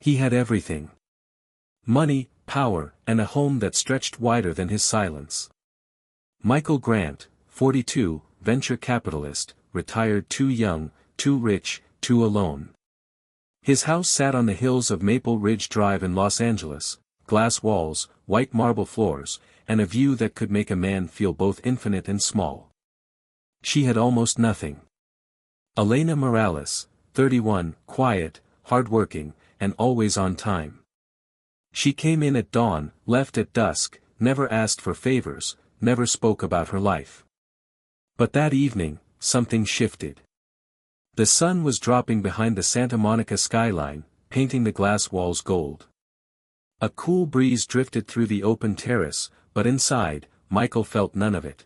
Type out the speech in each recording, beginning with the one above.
He had everything. Money, power, and a home that stretched wider than his silence. Michael Grant, 42, venture capitalist, retired too young, too rich, too alone. His house sat on the hills of Maple Ridge Drive in Los Angeles, glass walls, white marble floors, and a view that could make a man feel both infinite and small. She had almost nothing. Elena Morales, 31, quiet, hard-working, and always on time. She came in at dawn, left at dusk, never asked for favors, never spoke about her life. But that evening, something shifted. The sun was dropping behind the Santa Monica skyline, painting the glass walls gold. A cool breeze drifted through the open terrace, but inside, Michael felt none of it.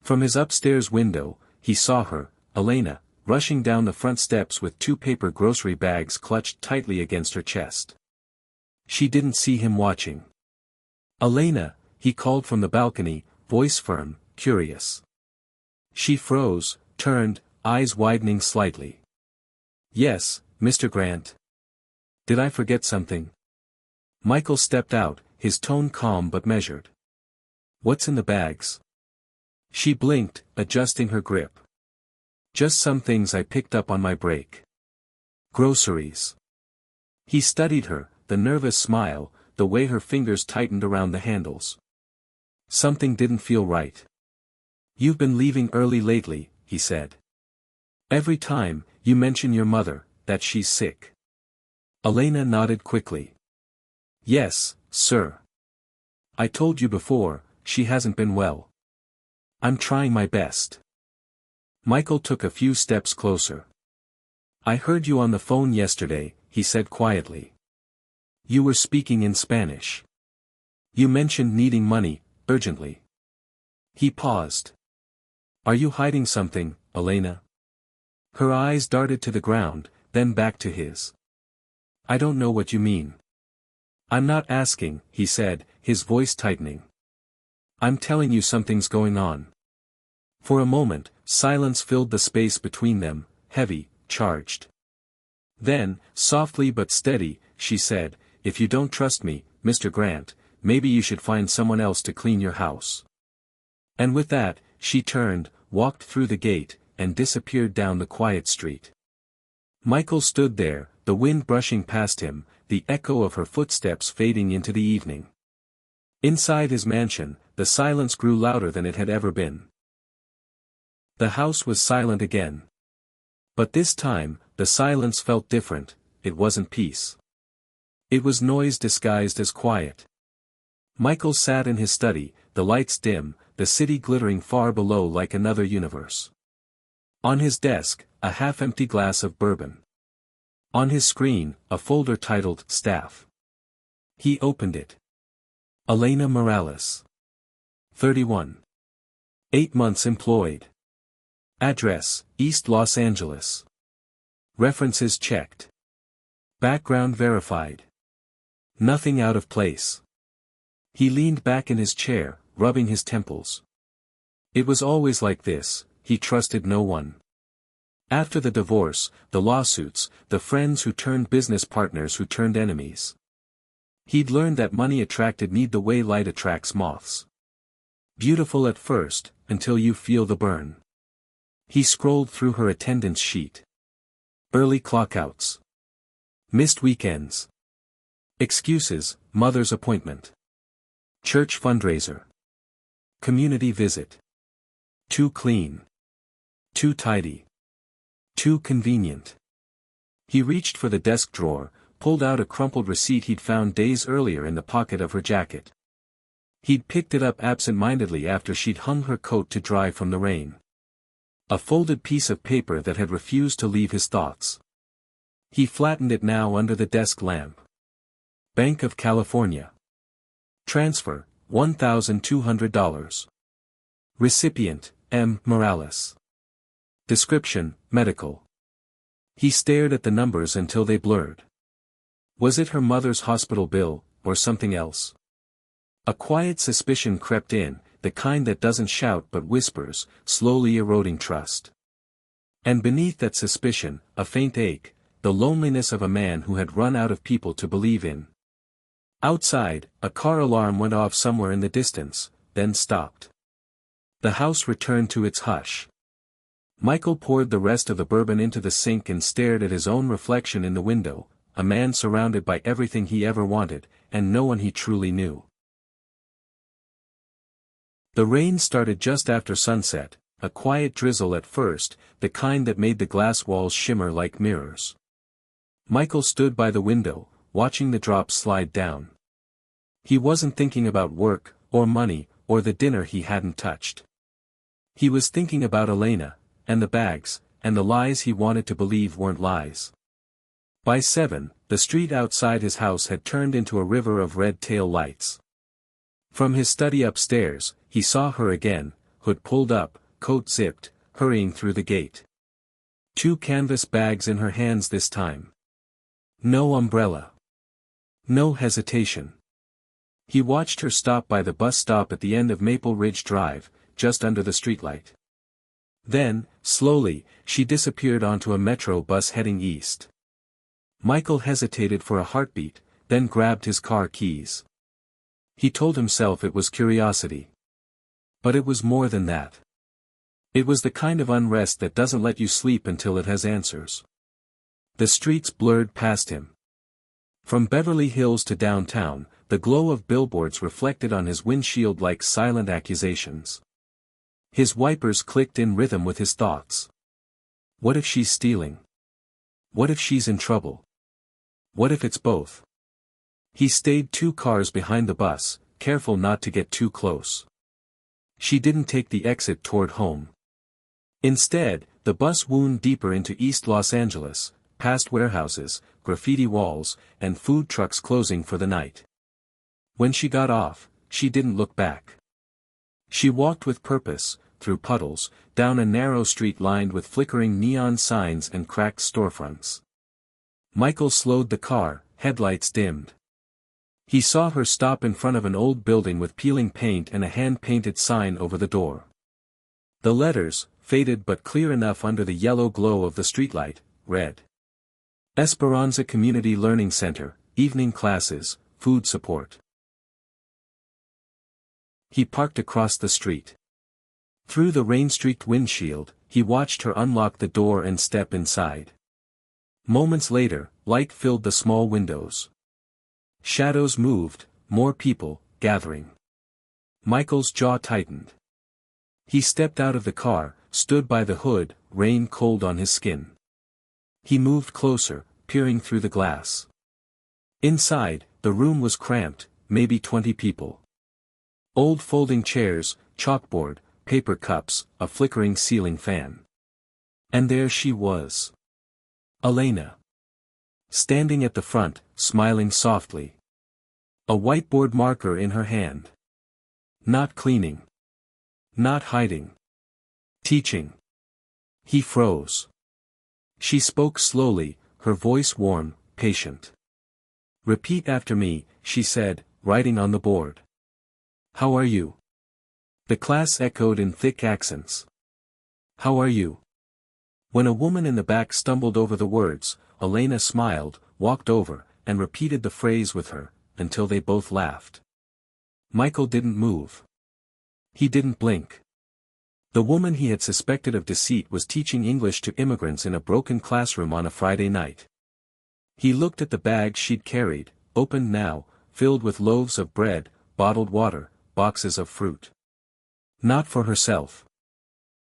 From his upstairs window, he saw her, Elena, rushing down the front steps with 2 paper grocery bags clutched tightly against her chest. She didn't see him watching. "Elena," he called from the balcony, voice firm, curious. She froze, turned, eyes widening slightly. "Yes, Mr. Grant. Did I forget something?" Michael stepped out, his tone calm but measured. "What's in the bags?" She blinked, adjusting her grip. "Just some things I picked up on my break. Groceries." He studied her, the nervous smile, the way her fingers tightened around the handles. Something didn't feel right. "You've been leaving early lately," he said. "Every time, you mention your mother, that she's sick." Elena nodded quickly. "Yes, sir. I told you before, she hasn't been well. I'm trying my best." Michael took a few steps closer. "I heard you on the phone yesterday," he said quietly. "You were speaking in Spanish. You mentioned needing money, urgently." He paused. "Are you hiding something, Elena?" Her eyes darted to the ground, then back to his. "I don't know what you mean." "I'm not asking," he said, his voice tightening. "I'm telling you something's going on." For a moment, silence filled the space between them, heavy, charged. Then, softly but steady, she said, "If you don't trust me, Mr. Grant, maybe you should find someone else to clean your house." And with that, she turned, walked through the gate, and disappeared down the quiet street. Michael stood there, the wind brushing past him, the echo of her footsteps fading into the evening. Inside his mansion, the silence grew louder than it had ever been. The house was silent again. But this time, the silence felt different. It wasn't peace. It was noise disguised as quiet. Michael sat in his study, the lights dim, the city glittering far below like another universe. On his desk, a half-empty glass of bourbon. On his screen, a folder titled Staff. He opened it. Elena Morales. 31. 8 months employed. Address, East Los Angeles. References checked. Background verified. Nothing out of place. He leaned back in his chair, rubbing his temples. It was always like this, he trusted no one. After the divorce, the lawsuits, the friends who turned business partners who turned enemies. He'd learned that money attracted need the way light attracts moths. Beautiful at first, until you feel the burn. He scrolled through her attendance sheet. Early clockouts. Missed weekends. Excuses, mother's appointment. Church fundraiser. Community visit. Too clean. Too tidy. Too convenient. He reached for the desk drawer, pulled out a crumpled receipt he'd found days earlier in the pocket of her jacket. He'd picked it up absent-mindedly after she'd hung her coat to dry from the rain. A folded piece of paper that had refused to leave his thoughts. He flattened it now under the desk lamp. Bank of California. Transfer, $1,200. Recipient, M. Morales. Description, medical. He stared at the numbers until they blurred. Was it her mother's hospital bill, or something else? A quiet suspicion crept in, the kind that doesn't shout but whispers, slowly eroding trust. And beneath that suspicion, a faint ache, the loneliness of a man who had run out of people to believe in. Outside, a car alarm went off somewhere in the distance, then stopped. The house returned to its hush. Michael poured the rest of the bourbon into the sink and stared at his own reflection in the window, a man surrounded by everything he ever wanted, and no one he truly knew. The rain started just after sunset, a quiet drizzle at first, the kind that made the glass walls shimmer like mirrors. Michael stood by the window, watching the drops slide down. He wasn't thinking about work, or money, or the dinner he hadn't touched. He was thinking about Elena, and the bags, and the lies he wanted to believe weren't lies. By 7, the street outside his house had turned into a river of red tail lights. From his study upstairs, he saw her again, hood pulled up, coat zipped, hurrying through the gate. 2 canvas bags in her hands this time. No umbrella. No hesitation. He watched her stop by the bus stop at the end of Maple Ridge Drive, just under the streetlight. Then, slowly, she disappeared onto a metro bus heading east. Michael hesitated for a heartbeat, then grabbed his car keys. He told himself it was curiosity. But it was more than that. It was the kind of unrest that doesn't let you sleep until it has answers. The streets blurred past him. From Beverly Hills to downtown, the glow of billboards reflected on his windshield like silent accusations. His wipers clicked in rhythm with his thoughts. What if she's stealing? What if she's in trouble? What if it's both? He stayed 2 cars behind the bus, careful not to get too close. She didn't take the exit toward home. Instead, the bus wound deeper into East Los Angeles, past warehouses, graffiti walls, and food trucks closing for the night. When she got off, she didn't look back. She walked with purpose, through puddles, down a narrow street lined with flickering neon signs and cracked storefronts. Michael slowed the car, headlights dimmed. He saw her stop in front of an old building with peeling paint and a hand-painted sign over the door. The letters, faded but clear enough under the yellow glow of the streetlight, read: Esperanza Community Learning Center, Evening Classes, Food Support. He parked across the street. Through the rain-streaked windshield, he watched her unlock the door and step inside. Moments later, light filled the small windows. Shadows moved, more people, gathering. Michael's jaw tightened. He stepped out of the car, stood by the hood, rain cold on his skin. He moved closer, peering through the glass. Inside, the room was cramped, maybe 20 people. Old folding chairs, chalkboard, paper cups, a flickering ceiling fan. And there she was. Elena. Standing at the front, smiling softly. A whiteboard marker in her hand. Not cleaning. Not hiding. Teaching. He froze. She spoke slowly, her voice warm, patient. Repeat after me, she said, writing on the board. How are you? The class echoed in thick accents. How are you? When a woman in the back stumbled over the words, Elena smiled, walked over, and repeated the phrase with her, until they both laughed. Michael didn't move. He didn't blink. The woman he had suspected of deceit was teaching English to immigrants in a broken classroom on a Friday night. He looked at the bag she'd carried, opened now, filled with loaves of bread, bottled water, boxes of fruit. Not for herself.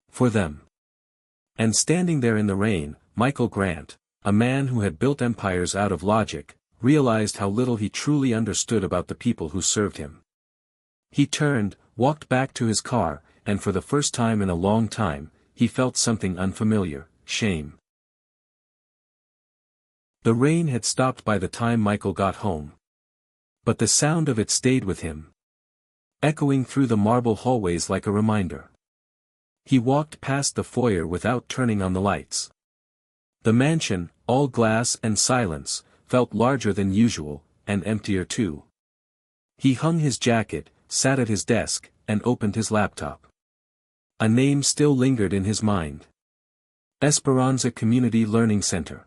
For them. And standing there in the rain, Michael Grant, a man who had built empires out of logic, realized how little he truly understood about the people who served him. He turned, walked back to his car, and for the first time in a long time, he felt something unfamiliar, shame. The rain had stopped by the time Michael got home. But the sound of it stayed with him, echoing through the marble hallways like a reminder. He walked past the foyer without turning on the lights. The mansion, all glass and silence, felt larger than usual, and emptier too. He hung his jacket, sat at his desk, and opened his laptop. A name still lingered in his mind. Esperanza Community Learning Center.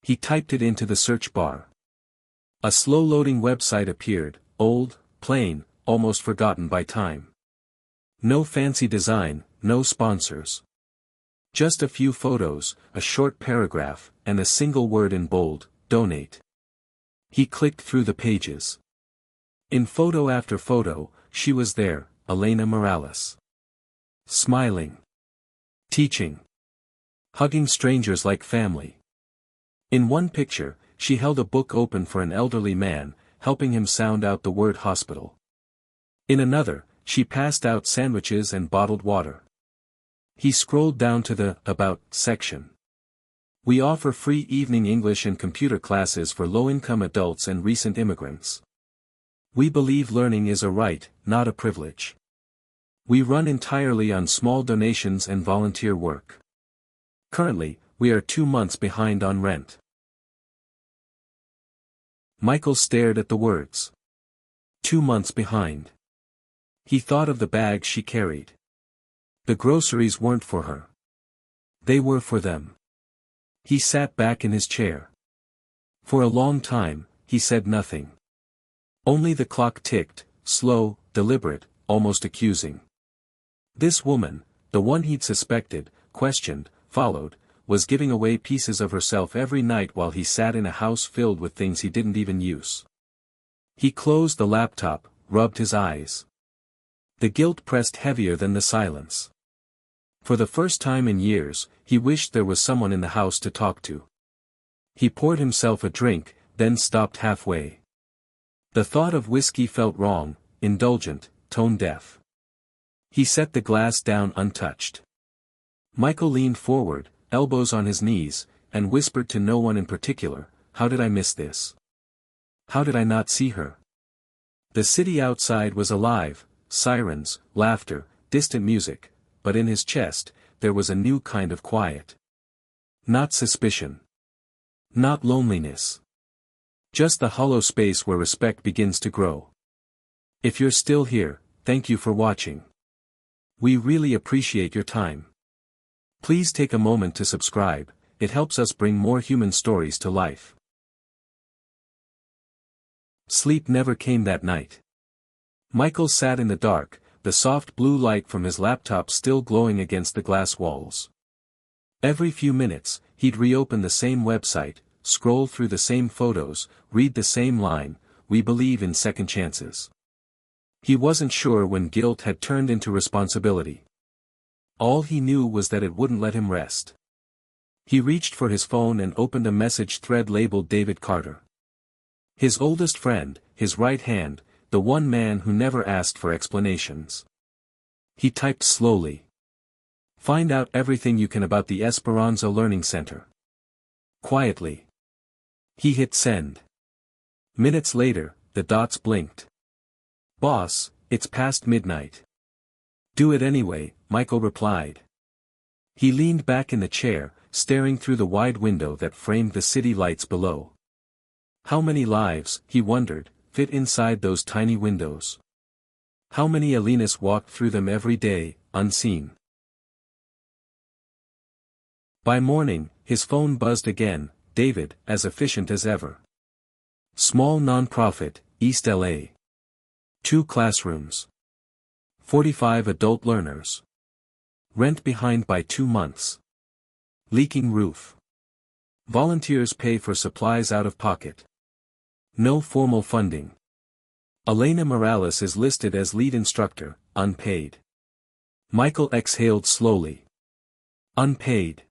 He typed it into the search bar. A slow-loading website appeared, old, plain, almost forgotten by time. No fancy design, no sponsors. Just a few photos, a short paragraph, and a single word in bold, donate. He clicked through the pages. In photo after photo, she was there, Elena Morales. Smiling. Teaching. Hugging strangers like family. In one picture, she held a book open for an elderly man, helping him sound out the word hospital. In another, she passed out sandwiches and bottled water. He scrolled down to the About section. We offer free evening English and computer classes for low-income adults and recent immigrants. We believe learning is a right, not a privilege. We run entirely on small donations and volunteer work. Currently, we are 2 months behind on rent. Michael stared at the words. 2 months behind. He thought of the bag she carried. The groceries weren't for her. They were for them. He sat back in his chair. For a long time, he said nothing. Only the clock ticked, slow, deliberate, almost accusing. This woman, the one he'd suspected, questioned, followed, was giving away pieces of herself every night while he sat in a house filled with things he didn't even use. He closed the laptop, rubbed his eyes. The guilt pressed heavier than the silence. For the first time in years, he wished there was someone in the house to talk to. He poured himself a drink, then stopped halfway. The thought of whiskey felt wrong, indulgent, tone-deaf. He set the glass down untouched. Michael leaned forward, elbows on his knees, and whispered to no one in particular, "How did I miss this? How did I not see her?" The city outside was alive, sirens, laughter, distant music, but in his chest, there was a new kind of quiet. Not suspicion. Not loneliness. Just the hollow space where respect begins to grow. If you're still here, thank you for watching. We really appreciate your time. Please take a moment to subscribe, it helps us bring more human stories to life. Sleep never came that night. Michael sat in the dark, the soft blue light from his laptop still glowing against the glass walls. Every few minutes, he'd reopen the same website, scroll through the same photos, read the same line, "We believe in second chances." He wasn't sure when guilt had turned into responsibility. All he knew was that it wouldn't let him rest. He reached for his phone and opened a message thread labeled David Carter. His oldest friend, his right hand, the one man who never asked for explanations. He typed slowly. "Find out everything you can about the Esperanza Learning Center." Quietly. He hit send. Minutes later, the dots blinked. "Boss, it's past midnight." "Do it anyway," Michael replied. He leaned back in the chair, staring through the wide window that framed the city lights below. How many lives, he wondered, fit inside those tiny windows? How many Elenas walked through them every day, unseen? By morning, his phone buzzed again, David, as efficient as ever. Small nonprofit, East LA. 2 classrooms. 45 adult learners. Rent behind by 2 months. Leaking roof. Volunteers pay for supplies out of pocket. No formal funding. Elena Morales is listed as lead instructor, unpaid. Michael exhaled slowly. Unpaid.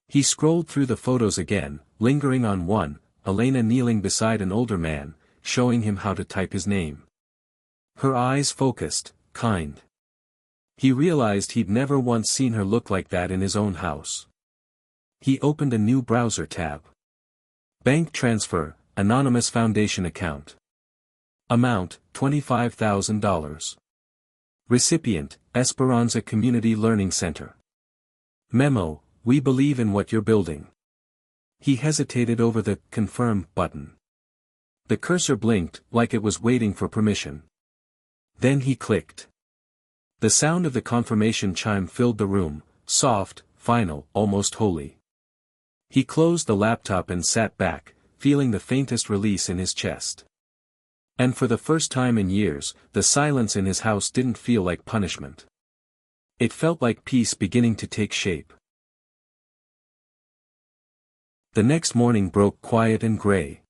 He scrolled through the photos again, lingering on one, Elena kneeling beside an older man, showing him how to type his name. Her eyes focused, kind. He realized he'd never once seen her look like that in his own house. He opened a new browser tab. Bank transfer, anonymous foundation account. Amount, $25,000. Recipient, Esperanza Community Learning Center. Memo, we believe in what you're building. He hesitated over the confirm button. The cursor blinked, like it was waiting for permission. Then he clicked. The sound of the confirmation chime filled the room, soft, final, almost holy. He closed the laptop and sat back, feeling the faintest release in his chest. And for the first time in years, the silence in his house didn't feel like punishment. It felt like peace beginning to take shape. The next morning broke quiet and gray.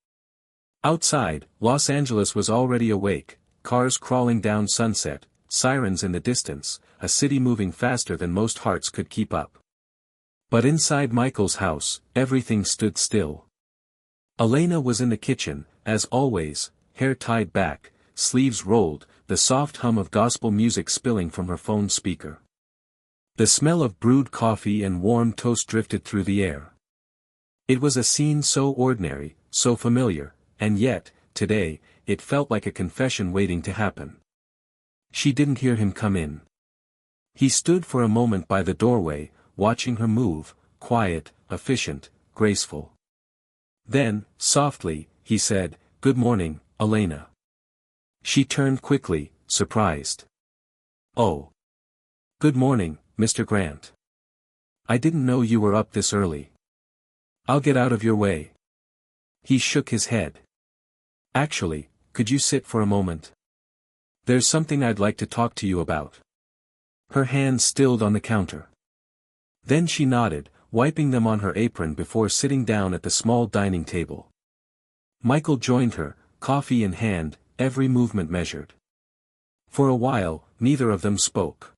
Outside, Los Angeles was already awake, cars crawling down Sunset, sirens in the distance, a city moving faster than most hearts could keep up. But inside Michael's house, everything stood still. Elena was in the kitchen, as always, hair tied back, sleeves rolled, the soft hum of gospel music spilling from her phone speaker. The smell of brewed coffee and warm toast drifted through the air. It was a scene so ordinary, so familiar, and yet, today, it felt like a confession waiting to happen. She didn't hear him come in. He stood for a moment by the doorway, watching her move, quiet, efficient, graceful. Then, softly, he said, "Good morning, Elena." She turned quickly, surprised. "Oh. Good morning, Mr. Grant. I didn't know you were up this early. I'll get out of your way." He shook his head. "Actually, could you sit for a moment? There's something I'd like to talk to you about." Her hands stilled on the counter. Then she nodded, wiping them on her apron before sitting down at the small dining table. Michael joined her, coffee in hand, every movement measured. For a while, neither of them spoke.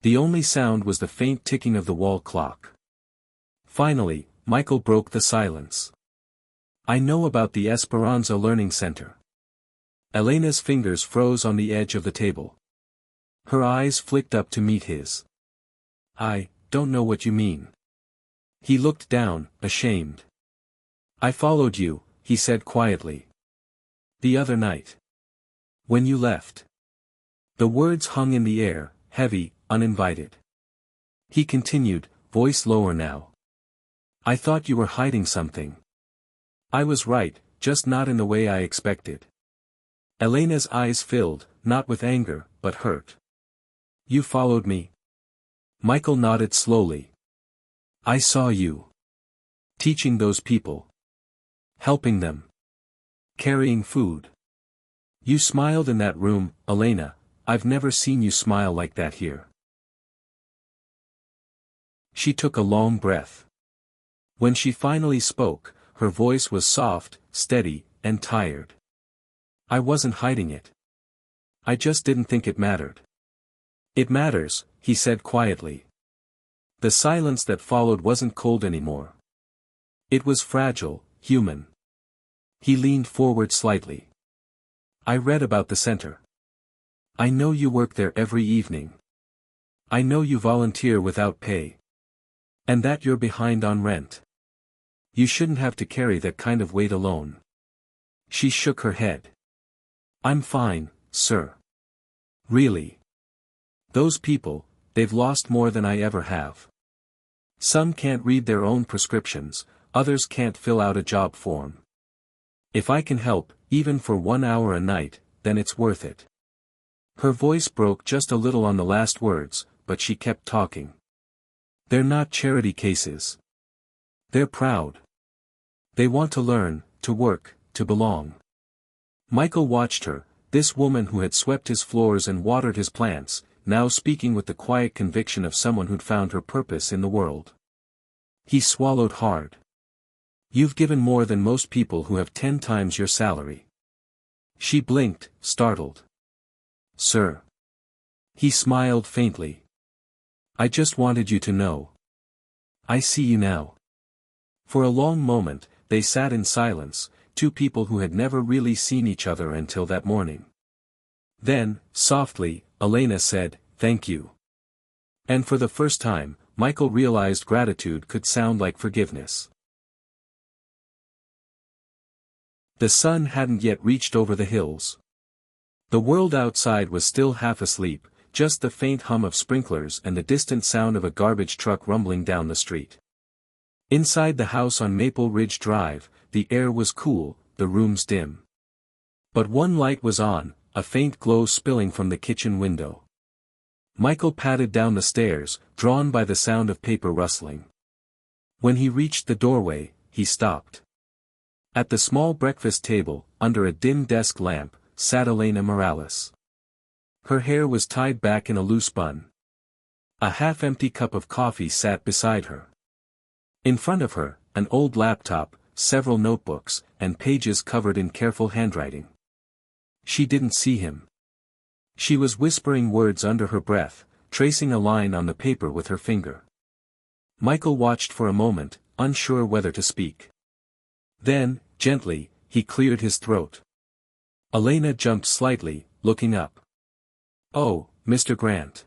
The only sound was the faint ticking of the wall clock. Finally, Michael broke the silence. "I know about the Esperanza Learning Center." Elena's fingers froze on the edge of the table. Her eyes flicked up to meet his. "I don't know what you mean." He looked down, ashamed. "I followed you," he said quietly. "The other night. When you left." The words hung in the air, heavy, uninvited. He continued, voice lower now. "I thought you were hiding something." "I was right, just not in the way I expected." Elena's eyes filled, not with anger, but hurt. "You followed me?" Michael nodded slowly. "I saw you. Teaching those people. Helping them. Carrying food. You smiled in that room, Elena. I've never seen you smile like that here." She took a long breath. When she finally spoke, her voice was soft, steady, and tired. "I wasn't hiding it. I just didn't think it mattered." "It matters," he said quietly. The silence that followed wasn't cold anymore. It was fragile, human. He leaned forward slightly. "I read about the center. I know you work there every evening. I know you volunteer without pay. And that you're behind on rent. You shouldn't have to carry that kind of weight alone." She shook her head. "I'm fine, sir. Really. Those people, they've lost more than I ever have. Some can't read their own prescriptions, others can't fill out a job form. If I can help, even for 1 hour a night, then it's worth it." Her voice broke just a little on the last words, but she kept talking. "They're not charity cases. They're proud. They want to learn, to work, to belong." Michael watched her, this woman who had swept his floors and watered his plants, now speaking with the quiet conviction of someone who'd found her purpose in the world. He swallowed hard. "You've given more than most people who have 10 times your salary." She blinked, startled. "Sir." He smiled faintly. "I just wanted you to know. I see you now." For a long moment, they sat in silence, two people who had never really seen each other until that morning. Then, softly, Elena said, "Thank you." And for the first time, Michael realized gratitude could sound like forgiveness. The sun hadn't yet reached over the hills. The world outside was still half asleep, just the faint hum of sprinklers and the distant sound of a garbage truck rumbling down the street. Inside the house on Maple Ridge Drive, the air was cool, the rooms dim. But one light was on, a faint glow spilling from the kitchen window. Michael padded down the stairs, drawn by the sound of paper rustling. When he reached the doorway, he stopped. At the small breakfast table, under a dim desk lamp, sat Elena Morales. Her hair was tied back in a loose bun. A half-empty cup of coffee sat beside her. In front of her, an old laptop, several notebooks, and pages covered in careful handwriting. She didn't see him. She was whispering words under her breath, tracing a line on the paper with her finger. Michael watched for a moment, unsure whether to speak. Then, gently, he cleared his throat. Elena jumped slightly, looking up. "Oh, Mr. Grant.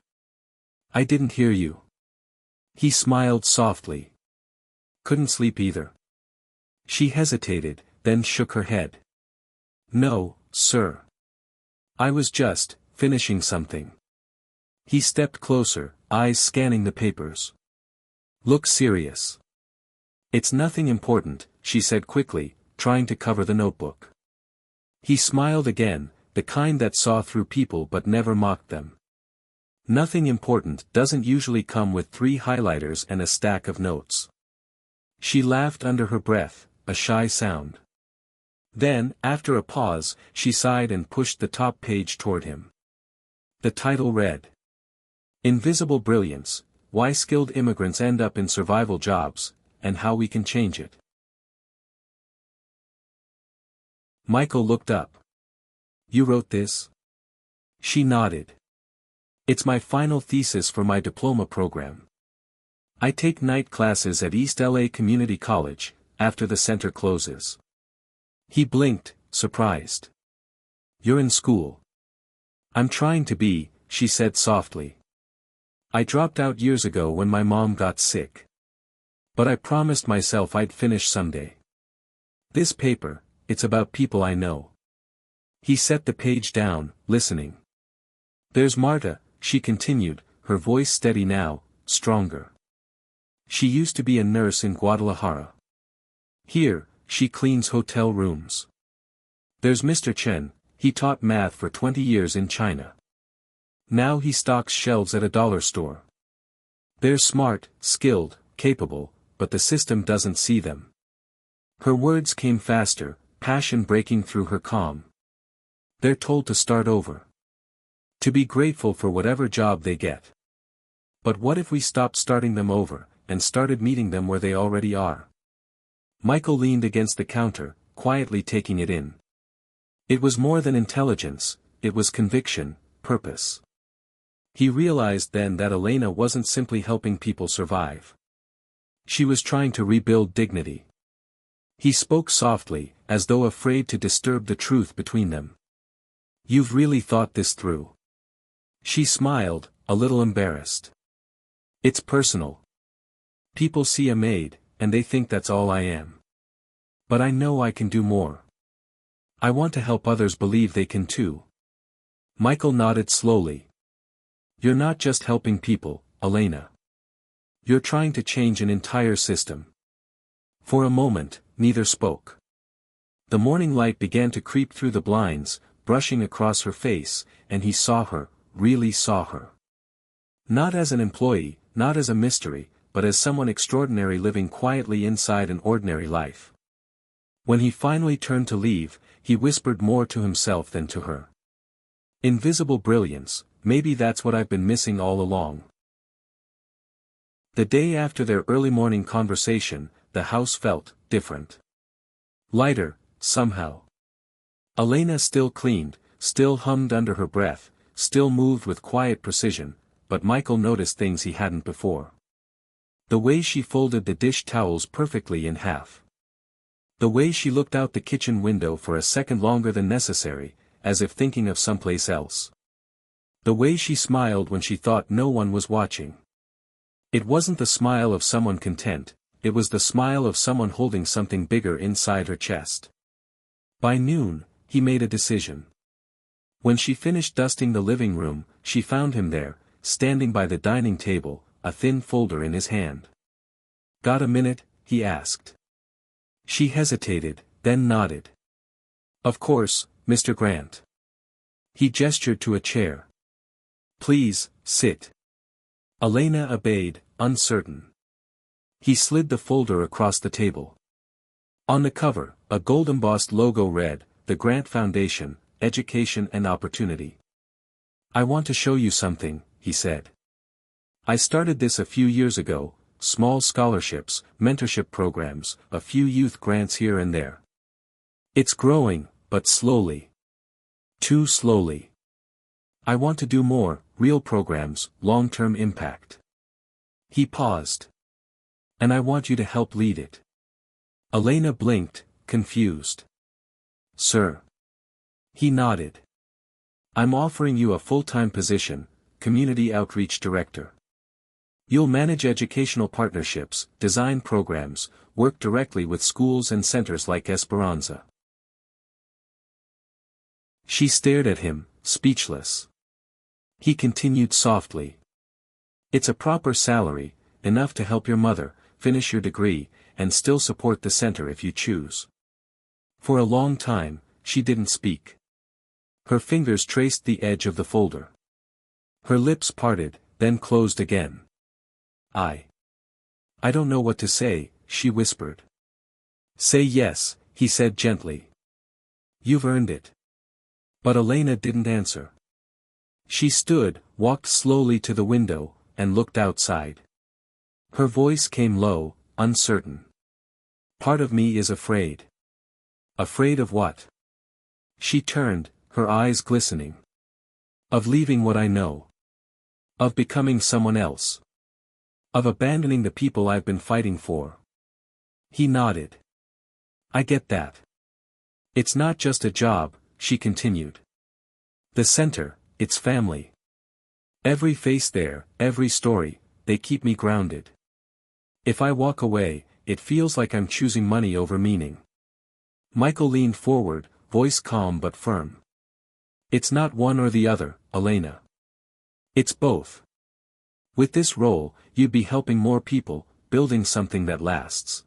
I didn't hear you." He smiled softly. "Couldn't sleep either?" She hesitated, then shook her head. "No, sir. I was just finishing something." He stepped closer, eyes scanning the papers. "Look serious." "It's nothing important," she said quickly, trying to cover the notebook. He smiled again, the kind that saw through people but never mocked them. "Nothing important doesn't usually come with 3 highlighters and a stack of notes." She laughed under her breath, a shy sound. Then, after a pause, she sighed and pushed the top page toward him. The title read, "Invisible Brilliance, Why Skilled Immigrants End Up in Survival Jobs, and How We Can Change It." Michael looked up. "You wrote this?" She nodded. "It's my final thesis for my diploma program. I take night classes at East LA Community College, after the center closes." He blinked, surprised. "You're in school." "I'm trying to be," she said softly. "I dropped out years ago when my mom got sick. But I promised myself I'd finish someday. This paper, it's about people I know." He set the page down, listening. "There's Marta," she continued, her voice steady now, stronger. "She used to be a nurse in Guadalajara. Here, she cleans hotel rooms. There's Mr. Chen, he taught math for 20 years in China. Now he stocks shelves at a dollar store. They're smart, skilled, capable, but the system doesn't see them." Her words came faster, passion breaking through her calm. "They're told to start over. To be grateful for whatever job they get. But what if we stopped starting them over, and started meeting them where they already are?" Michael leaned against the counter, quietly taking it in. It was more than intelligence, it was conviction, purpose. He realized then that Elena wasn't simply helping people survive. She was trying to rebuild dignity. He spoke softly, as though afraid to disturb the truth between them. "You've really thought this through?" She smiled, a little embarrassed. "It's personal. People see a maid, and they think that's all I am. But I know I can do more. I want to help others believe they can too." Michael nodded slowly. "You're not just helping people, Elena. You're trying to change an entire system." For a moment, neither spoke. The morning light began to creep through the blinds, brushing across her face, and he saw her, really saw her. Not as an employee, not as a mystery, but as someone extraordinary living quietly inside an ordinary life. When he finally turned to leave, he whispered more to himself than to her. "Invisible brilliance, maybe that's what I've been missing all along." The day after their early morning conversation, the house felt different. Lighter, somehow. Elena still cleaned, still hummed under her breath, still moved with quiet precision, but Michael noticed things he hadn't before. The way she folded the dish towels perfectly in half. The way she looked out the kitchen window for a second longer than necessary, as if thinking of someplace else. The way she smiled when she thought no one was watching. It wasn't the smile of someone content, it was the smile of someone holding something bigger inside her chest. By noon, he made a decision. When she finished dusting the living room, she found him there, standing by the dining table, a thin folder in his hand. "Got a minute?" he asked. She hesitated, then nodded. "Of course, Mr. Grant." He gestured to a chair. "Please, sit." Elena obeyed, uncertain. He slid the folder across the table. On the cover, a gold-embossed logo read, "The Grant Foundation, Education and Opportunity." "I want to show you something," he said. "I started this a few years ago, small scholarships, mentorship programs, a few youth grants here and there. It's growing, but slowly. Too slowly. I want to do more, real programs, long-term impact." He paused. "And I want you to help lead it." Elena blinked, confused. "Sir?" He nodded. "I'm offering you a full-time position, Community Outreach Director. You'll manage educational partnerships, design programs, work directly with schools and centers like Esperanza." She stared at him, speechless. He continued softly. "It's a proper salary, enough to help your mother, finish your degree, and still support the center if you choose." For a long time, she didn't speak. Her fingers traced the edge of the folder. Her lips parted, then closed again. I don't know what to say," she whispered. "Say yes," he said gently. "You've earned it." But Elena didn't answer. She stood, walked slowly to the window, and looked outside. Her voice came low, uncertain. "Part of me is afraid." "Afraid of what?" She turned, her eyes glistening. "Of leaving what I know. Of becoming someone else. Of abandoning the people I've been fighting for." He nodded. "I get that. It's not just a job," she continued. "The center, it's family. Every face there, every story, they keep me grounded. If I walk away, it feels like I'm choosing money over meaning." Michael leaned forward, voice calm but firm. "It's not one or the other, Elena. It's both. With this role, you'd be helping more people, building something that lasts.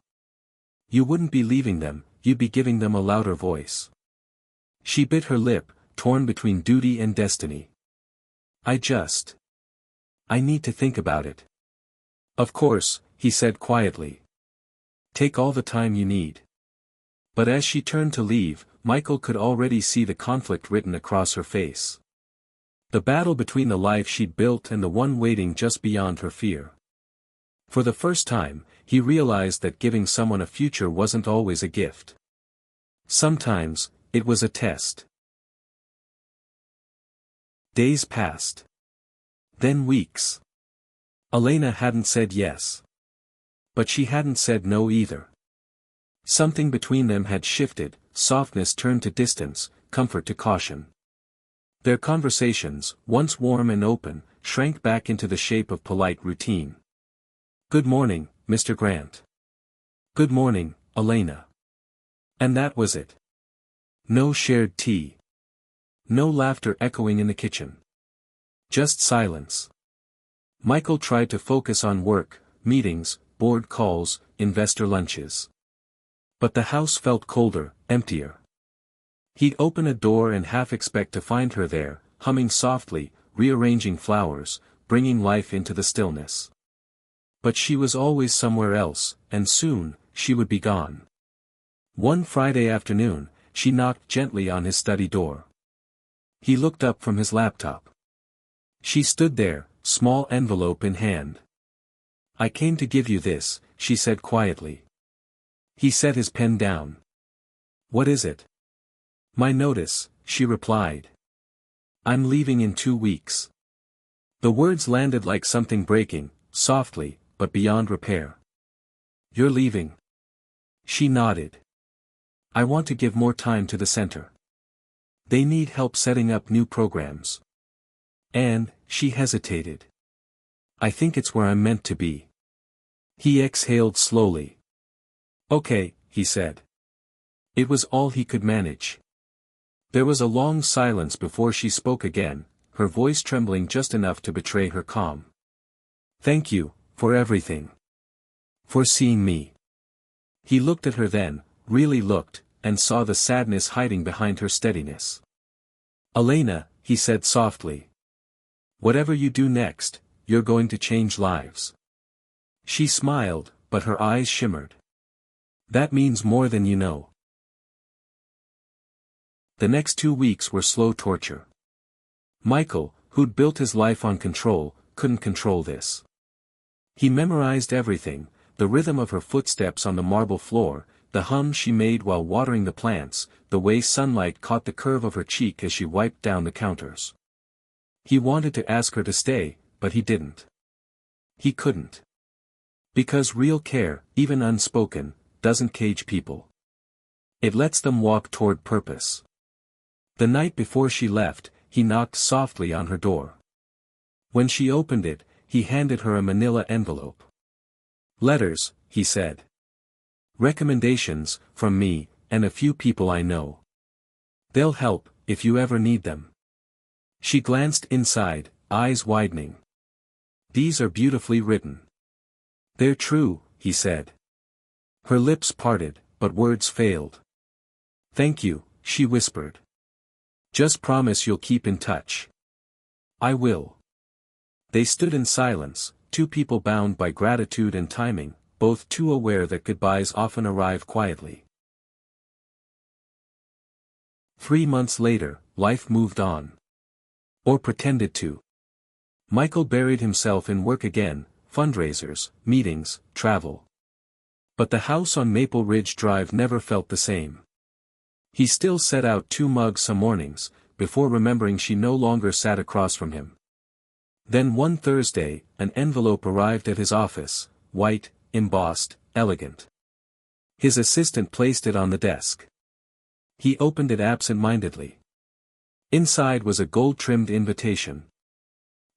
You wouldn't be leaving them, you'd be giving them a louder voice." She bit her lip, torn between duty and destiny. I need to think about it." "Of course," he said quietly. "Take all the time you need." But as she turned to leave, Michael could already see the conflict written across her face. The battle between the life she'd built and the one waiting just beyond her fear. For the first time, he realized that giving someone a future wasn't always a gift. Sometimes, it was a test. Days passed. Then weeks. Elena hadn't said yes. But she hadn't said no either. Something between them had shifted, softness turned to distance, comfort to caution. Their conversations, once warm and open, shrank back into the shape of polite routine. "Good morning, Mr. Grant." "Good morning, Elena." And that was it. No shared tea. No laughter echoing in the kitchen. Just silence. Michael tried to focus on work, meetings, board calls, investor lunches. But the house felt colder, emptier. He'd open a door and half expect to find her there, humming softly, rearranging flowers, bringing life into the stillness. But she was always somewhere else, and soon, she would be gone. One Friday afternoon, she knocked gently on his study door. He looked up from his laptop. She stood there, small envelope in hand. "I came to give you this," she said quietly. He set his pen down. "What is it?" "My notice," she replied. "I'm leaving in 2 weeks." The words landed like something breaking, softly, but beyond repair. "You're leaving?" She nodded. "I want to give more time to the center. They need help setting up new programs." And, she hesitated. "I think it's where I'm meant to be." He exhaled slowly. "Okay," he said. It was all he could manage. There was a long silence before she spoke again, her voice trembling just enough to betray her calm. "Thank you, for everything. For seeing me." He looked at her then, really looked, and saw the sadness hiding behind her steadiness. "Elena," he said softly. "Whatever you do next, you're going to change lives." She smiled, but her eyes shimmered. That means more than you know. The next 2 weeks were slow torture. Michael, who'd built his life on control, couldn't control this. He memorized everything, the rhythm of her footsteps on the marble floor, the hum she made while watering the plants, the way sunlight caught the curve of her cheek as she wiped down the counters. He wanted to ask her to stay, but he didn't. He couldn't. Because real care, even unspoken, doesn't cage people. It lets them walk toward purpose. The night before she left, he knocked softly on her door. When she opened it, he handed her a manila envelope. "Letters," he said. "Recommendations, from me, and a few people I know. They'll help, if you ever need them." She glanced inside, eyes widening. "These are beautifully written." "They're true," he said. Her lips parted, but words failed. "Thank you," she whispered. "Just promise you'll keep in touch." "I will." They stood in silence, two people bound by gratitude and timing, both too aware that goodbyes often arrive quietly. 3 months later, life moved on. Or pretended to. Michael buried himself in work again, fundraisers, meetings, travel. But the house on Maple Ridge Drive never felt the same. He still set out 2 mugs some mornings, before remembering she no longer sat across from him. Then one Thursday, an envelope arrived at his office, white, embossed, elegant. His assistant placed it on the desk. He opened it absent-mindedly. Inside was a gold-trimmed invitation.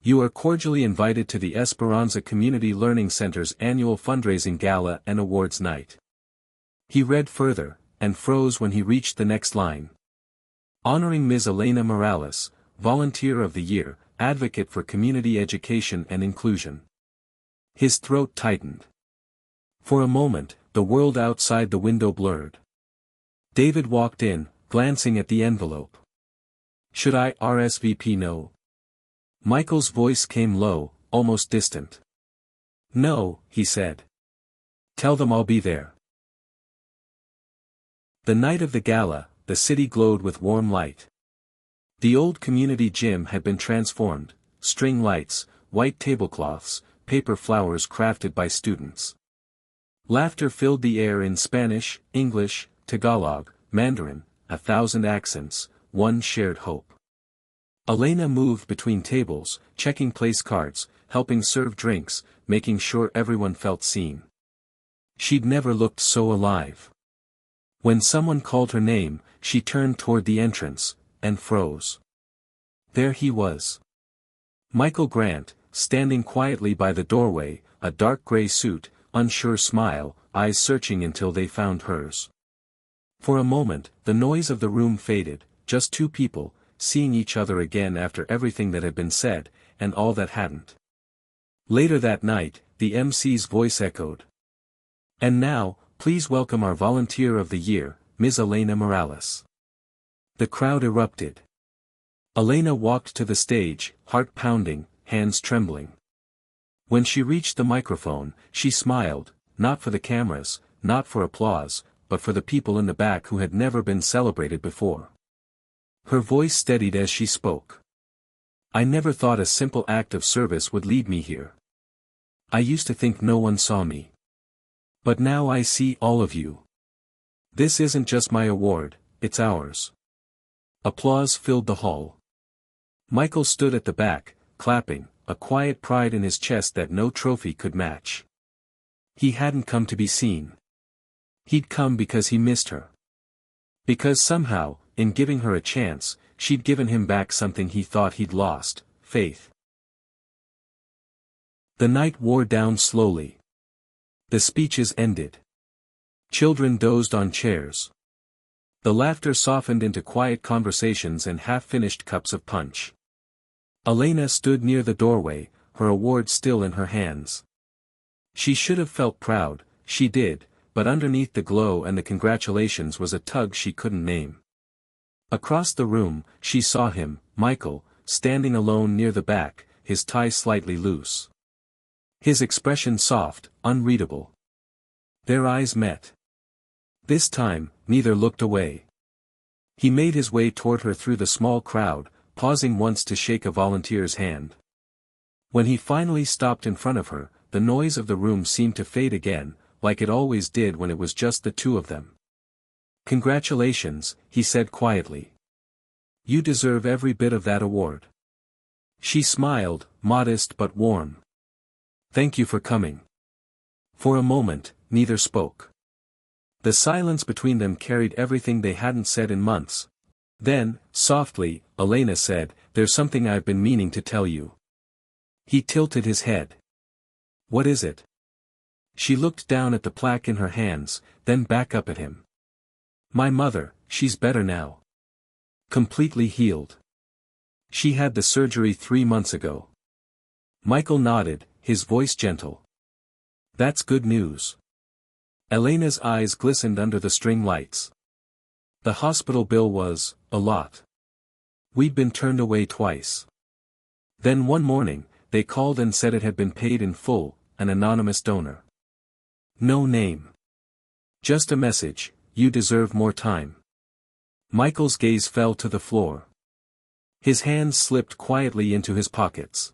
"You are cordially invited to the Esperanza Community Learning Center's annual fundraising gala and awards night." He read further, and froze when he reached the next line. "Honoring Ms. Elena Morales, Volunteer of the Year, Advocate for Community Education and Inclusion." His throat tightened. For a moment, the world outside the window blurred. David walked in, glancing at the envelope. "Should I RSVP no?" Michael's voice came low, almost distant. "No," he said. "Tell them I'll be there." The night of the gala, the city glowed with warm light. The old community gym had been transformed, string lights, white tablecloths, paper flowers crafted by students. Laughter filled the air in Spanish, English, Tagalog, Mandarin, 1,000 accents, one shared hope. Elena moved between tables, checking place cards, helping serve drinks, making sure everyone felt seen. She'd never looked so alive. When someone called her name, she turned toward the entrance, and froze. There he was. Michael Grant, standing quietly by the doorway, a dark gray suit, unsure smile, eyes searching until they found hers. For a moment, the noise of the room faded, just two people, seeing each other again after everything that had been said, and all that hadn't. Later that night, the MC's voice echoed. "And now, please welcome our Volunteer of the Year, Ms. Elena Morales." The crowd erupted. Elena walked to the stage, heart pounding, hands trembling. When she reached the microphone, she smiled, not for the cameras, not for applause, but for the people in the back who had never been celebrated before. Her voice steadied as she spoke. "I never thought a simple act of service would lead me here. I used to think no one saw me. But now I see all of you. This isn't just my award, it's ours." Applause filled the hall. Michael stood at the back, clapping, a quiet pride in his chest that no trophy could match. He hadn't come to be seen. He'd come because he missed her. Because somehow, in giving her a chance, she'd given him back something he thought he'd lost, faith. The night wore down slowly. The speeches ended. Children dozed on chairs. The laughter softened into quiet conversations and half-finished cups of punch. Elena stood near the doorway, her award still in her hands. She should have felt proud, she did, but underneath the glow and the congratulations was a tug she couldn't name. Across the room, she saw him, Michael, standing alone near the back, his tie slightly loose. His expression soft, unreadable. Their eyes met. This time, neither looked away. He made his way toward her through the small crowd, pausing once to shake a volunteer's hand. When he finally stopped in front of her, the noise of the room seemed to fade again, like it always did when it was just the two of them. "Congratulations," he said quietly. "You deserve every bit of that award." She smiled, modest but warm. "Thank you for coming." For a moment, neither spoke. The silence between them carried everything they hadn't said in months. Then, softly, Elena said, "There's something I've been meaning to tell you." He tilted his head. "What is it?" She looked down at the plaque in her hands, then back up at him. "My mother, she's better now. Completely healed. She had the surgery 3 months ago." Michael nodded, his voice gentle. "That's good news." Elena's eyes glistened under the string lights. "The hospital bill was, a lot. We'd been turned away twice. Then one morning, they called and said it had been paid in full, an anonymous donor. No name. Just a message, you deserve more time." Michael's gaze fell to the floor. His hands slipped quietly into his pockets.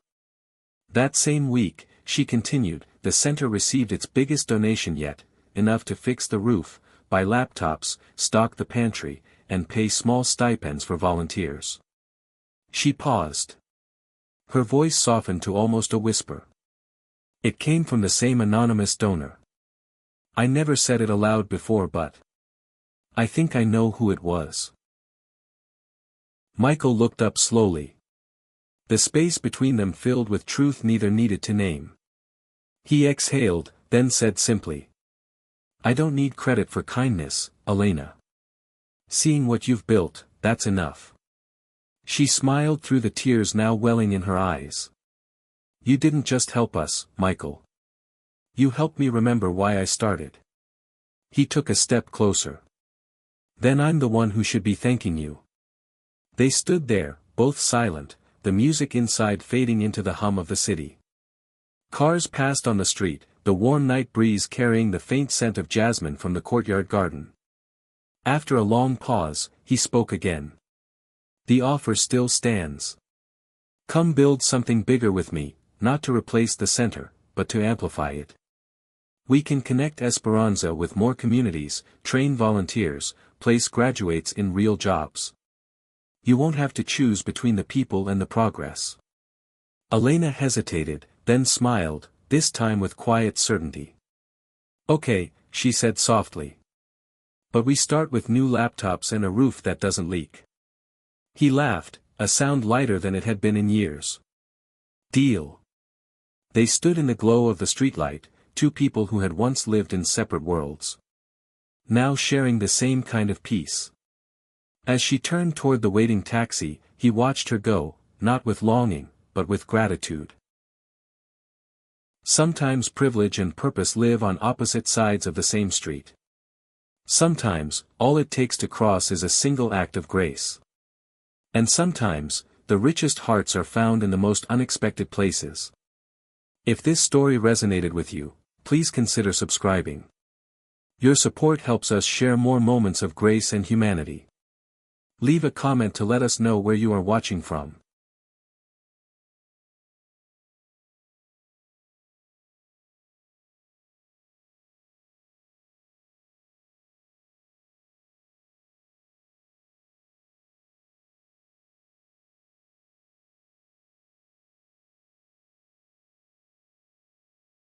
That same week, she continued, the center received its biggest donation yet, enough to fix the roof, buy laptops, stock the pantry, and pay small stipends for volunteers. She paused. Her voice softened to almost a whisper. "It came from the same anonymous donor. I never said it aloud before, but I think I know who it was." Michael looked up slowly. The space between them filled with truth neither needed to name. He exhaled, then said simply, "I don't need credit for kindness, Elena. Seeing what you've built, that's enough." She smiled through the tears now welling in her eyes. "You didn't just help us, Michael. You helped me remember why I started." He took a step closer. "Then I'm the one who should be thanking you." They stood there, both silent, the music inside fading into the hum of the city. Cars passed on the street, the warm night breeze carrying the faint scent of jasmine from the courtyard garden. After a long pause, he spoke again. "The offer still stands. Come build something bigger with me, not to replace the center, but to amplify it. We can connect Esperanza with more communities, train volunteers, place graduates in real jobs. You won't have to choose between the people and the progress." Elena hesitated, then smiled, this time with quiet certainty. "Okay," she said softly. "But we start with new laptops and a roof that doesn't leak." He laughed, a sound lighter than it had been in years. "Deal." They stood in the glow of the streetlight, two people who had once lived in separate worlds. Now sharing the same kind of peace. As she turned toward the waiting taxi, he watched her go, not with longing, but with gratitude. Sometimes privilege and purpose live on opposite sides of the same street. Sometimes, all it takes to cross is a single act of grace. And sometimes, the richest hearts are found in the most unexpected places. If this story resonated with you, please consider subscribing. Your support helps us share more moments of grace and humanity. Leave a comment to let us know where you are watching from.